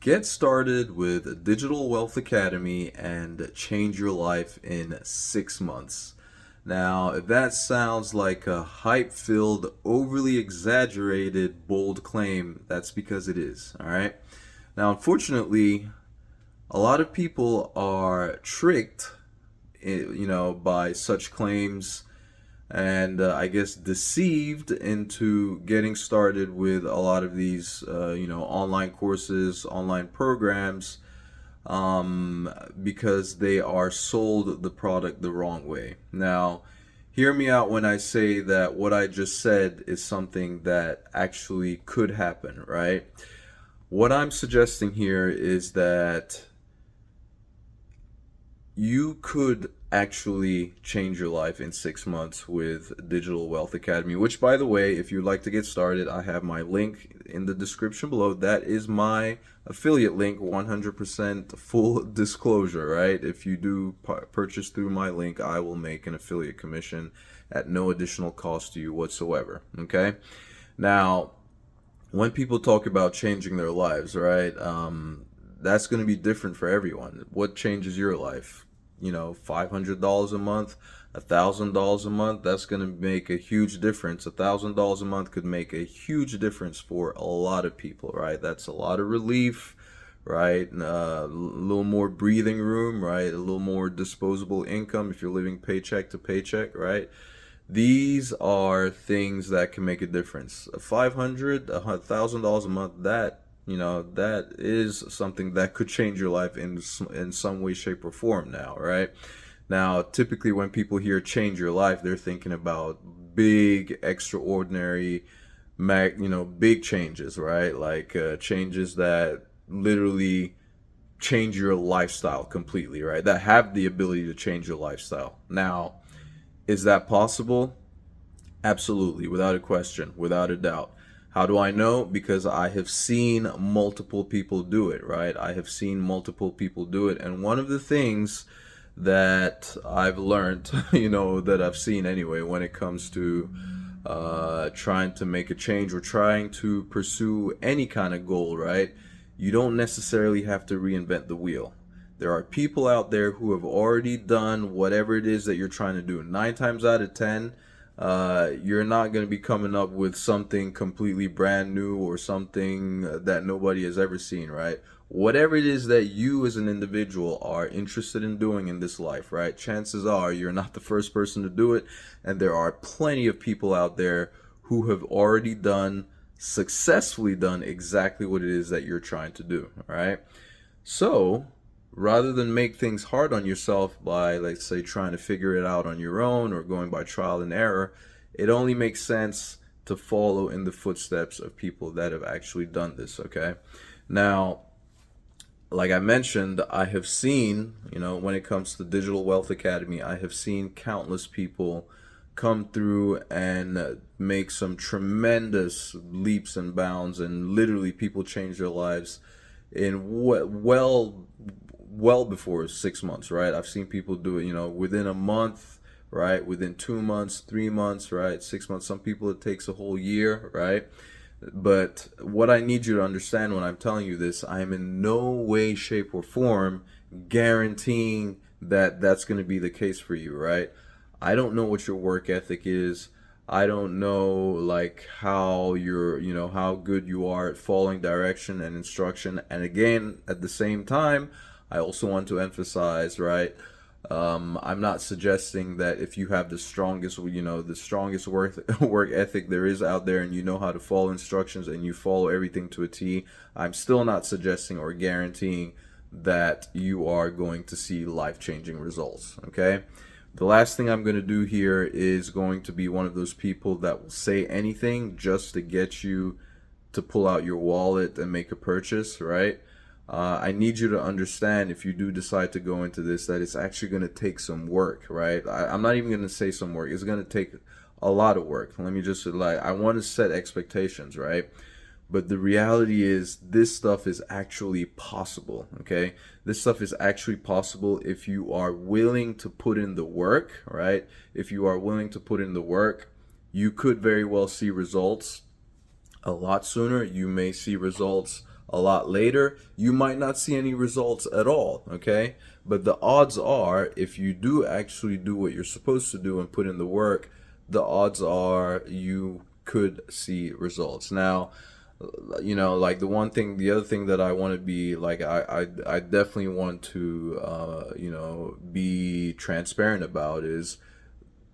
Get started with Digital Wealth Academy and change your life in 6 months. Now, if that sounds like a hype filled, overly exaggerated, bold claim, that's because it is. All right. Now, unfortunately, a lot of people are tricked, by such claims and I guess deceived into getting started with a lot of these, online courses, online programs, because they are sold the product the wrong way. Now, hear me out when I say that what I just said is something that actually could happen, right? What I'm suggesting here is that you could actually change your life in 6 months with Digital Wealth Academy, which, by the way, if you'd like to get started, I have my link in the description below. That is my affiliate link, 100% full disclosure, right? If you do purchase through my link, I will make an affiliate commission at no additional cost to you whatsoever, okay? Now, when people talk about changing their lives, right? That's going to be different for everyone. What changes your life? $500 a month, $1,000 a month. That's going to make a huge difference. $1,000 a month could make a huge difference for a lot of people, right? That's a lot of relief, right? A little more breathing room, right? A little more disposable income if you're living paycheck to paycheck, right? These are things that can make a difference. 500, $1,000 a month, that is something that could change your life in some way, shape, or form now, right? Now, typically when people hear change your life, they're thinking about big, extraordinary, big changes, right? Like changes that literally change your lifestyle completely, right? That have the ability to change your lifestyle. Now, is that possible? Absolutely, without a question, without a doubt. How do I know? Because I have seen multiple people do it, right? I have seen multiple people do it. And one of the things that I've learned, that I've seen anyway, when it comes to trying to make a change or trying to pursue any kind of goal, right? You don't necessarily have to reinvent the wheel. There are people out there who have already done whatever it is that you're trying to do. 9 times out of 10, you're not going to be coming up with something completely brand new or something that nobody has ever seen, right? Whatever it is that you as an individual are interested in doing in this life, right? Chances are you're not the first person to do it, and there are plenty of people out there who have already successfully done exactly what it is that you're trying to do, right? So, rather than make things hard on yourself by, let's say, trying to figure it out on your own or going by trial and error, it only makes sense to follow in the footsteps of people that have actually done this, okay? Now, like I mentioned, I have seen, when it comes to Digital Wealth Academy, I have seen countless people come through and make some tremendous leaps and bounds, and literally people change their lives in well before 6 months, right? I've seen people do it, within a month, right? Within 2 months, 3 months, right? 6 months. Some people it takes a whole year, right? But what I need you to understand when I'm telling you this, I am in no way, shape, or form guaranteeing that that's going to be the case for you, right? I don't know what your work ethic is. I don't know like how how good you are at following direction and instruction. And again, at the same time, I also want to emphasize, right? I'm not suggesting that if you have the strongest work ethic there is out there, and you know how to follow instructions and you follow everything to a T, I'm still not suggesting or guaranteeing that you are going to see life-changing results, okay? The last thing I'm going to do here is going to be one of those people that will say anything just to get you to pull out your wallet and make a purchase, right? I need you to understand, if you do decide to go into this, that it's actually going to take some work, right? I'm not even going to say some work. It's going to take a lot of work. Let me just I want to set expectations, right? But the reality is this stuff is actually possible, okay? This stuff is actually possible if you are willing to put in the work, right? If you are willing to put in the work, you could very well see results a lot sooner. You may see results a lot later, you might not see any results at all, okay? But the odds are, if you do actually do what you're supposed to do and put in the work, the odds are you could see results. Now, like the other thing that I want to be like, I definitely want to, be transparent about is,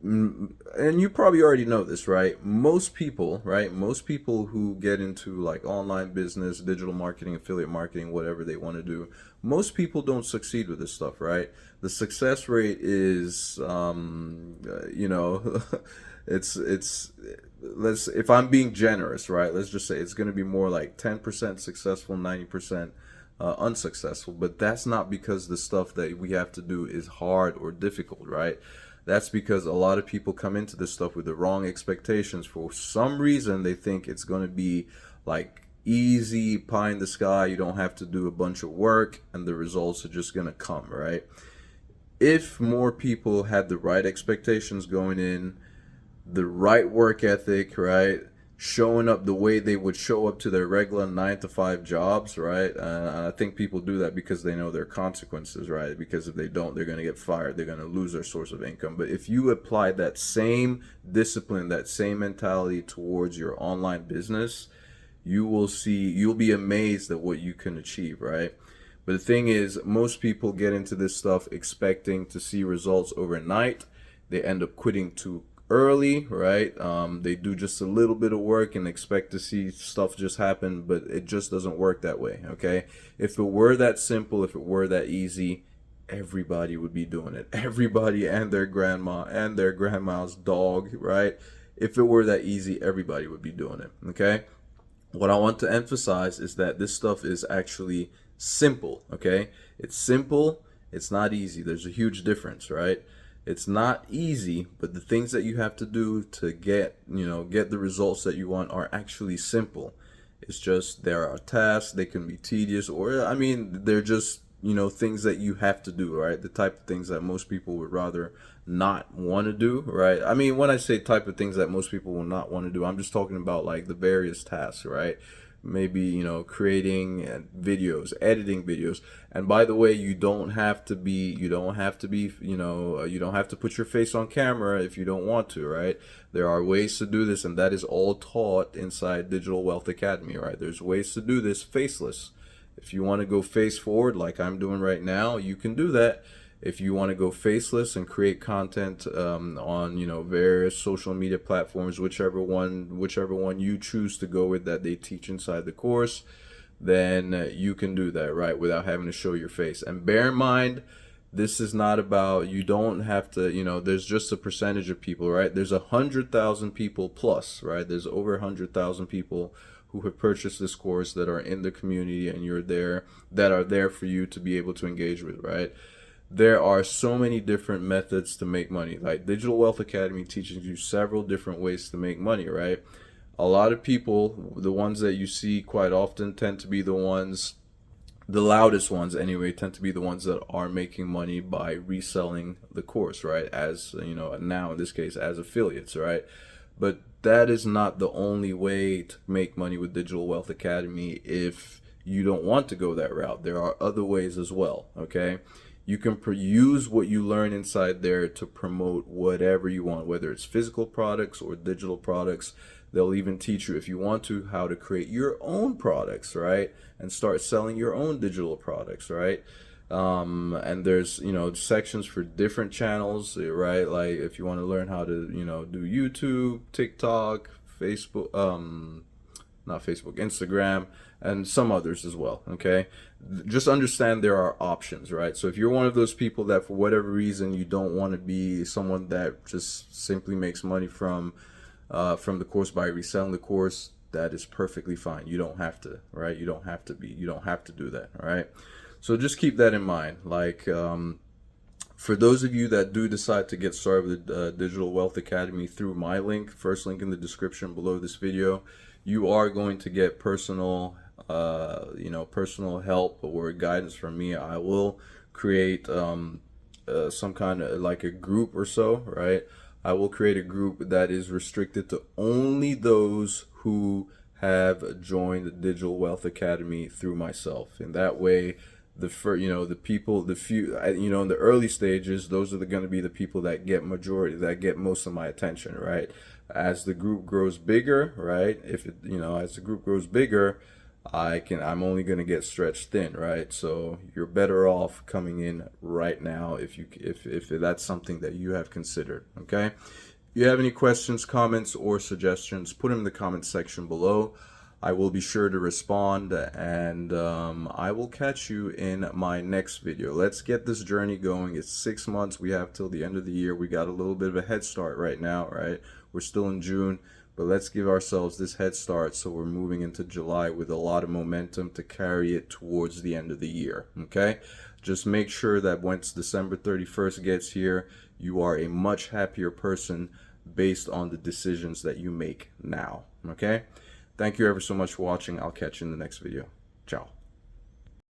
and you probably already know this, right? Most people who get into like online business, digital marketing, affiliate marketing, whatever they want to do, most people don't succeed with this stuff, right? The success rate is, it's let's if I'm being generous, right? Let's just say it's going to be more like 10% successful, 90% unsuccessful. But that's not because the stuff that we have to do is hard or difficult, right? That's because a lot of people come into this stuff with the wrong expectations. For some reason, they think it's going to be like easy, pie in the sky. You don't have to do a bunch of work, and the results are just going to come, right? If more people had the right expectations going in, the right work ethic, right? Showing up the way they would show up to their regular 9 to 5 jobs, right? And I think people do that because they know their consequences, right? Because if they don't, they're going to get fired. They're going to lose their source of income. But if you apply that same discipline, that same mentality towards your online business, you'll be amazed at what you can achieve, right? But the thing is, most people get into this stuff expecting to see results overnight. They end up quitting too early, right? They do just a little bit of work and expect to see stuff just happen, but it just doesn't work that way, okay? If it were that simple, if it were that easy, everybody would be doing it. Everybody and their grandma and their grandma's dog, right? If it were that easy, everybody would be doing it, okay? What I want to emphasize is that this stuff is actually simple, okay? It's simple, it's not easy. There's a huge difference, right? It's not easy, but the things that you have to do to get the results that you want are actually simple. It's just there are tasks, they can be tedious, or I mean, they're just, things that you have to do, right? The type of things that most people would rather not want to do, right? I mean, when I say type of things that most people will not want to do, I'm just talking about like the various tasks, right? Maybe creating videos, editing videos. And by the way, you don't have to put your face on camera if you don't want to, right? There are ways to do this, and that is all taught inside Digital Wealth Academy, right? There's ways to do this faceless. If you want to go face forward like I'm doing right now, you can do that. If you want to go faceless and create content on various social media platforms, whichever one you choose to go with that they teach inside the course, then you can do that, right, without having to show your face. And bear in mind, this is not about, you don't have to, there's just a percentage of people, right? There's 100,000 people plus, right? There's over 100,000 people who have purchased this course that are in the community, and that are there for you to be able to engage with, right? There are so many different methods to make money. Like Digital Wealth Academy teaches you several different ways to make money, right? A lot of people, the ones that you see quite often, tend to be the loudest ones anyway, tend to be the ones that are making money by reselling the course, right? As, now in this case, as affiliates, right? But that is not the only way to make money with Digital Wealth Academy if you don't want to go that route. There are other ways as well, okay? You can use what you learn inside there to promote whatever you want, whether it's physical products or digital products. They'll even teach you, if you want to, how to create your own products, right? And start selling your own digital products, right? And there's, sections for different channels, right? Like if you want to learn how to, do YouTube, TikTok, Facebook, not Facebook, Instagram, and some others as well, okay? Just understand there are options, right? So if you're one of those people that for whatever reason you don't want to be someone that just simply makes money from the course by reselling the course, that is perfectly fine. You don't have to, right? You don't have to do that, all right? So just keep that in mind. Like, for those of you that do decide to get started with Digital Wealth Academy through my link, first link in the description below this video, you are going to get personal help or guidance from me. I will create some kind of like a group or so, right? I will create a group that is restricted to only those who have joined the Digital Wealth Academy through myself. And that way, the people, the few, in the early stages, those are going to be the people that get most of my attention, right? As the group grows bigger, right? As the group grows bigger, I'm only going to get stretched thin, right? So you're better off coming in right now if that's something that you have considered. Okay. If you have any questions, comments, or suggestions, put them in the comment section below. I will be sure to respond, and I will catch you in my next video. Let's get this journey going. It's 6 months. We have till the end of the year. We got a little bit of a head start right now, right? We're still in June, but let's give ourselves this head start so we're moving into July with a lot of momentum to carry it towards the end of the year, okay? Just make sure that once December 31st gets here, you are a much happier person based on the decisions that you make now, okay? Thank you ever so much for watching. I'll catch you in the next video. Ciao.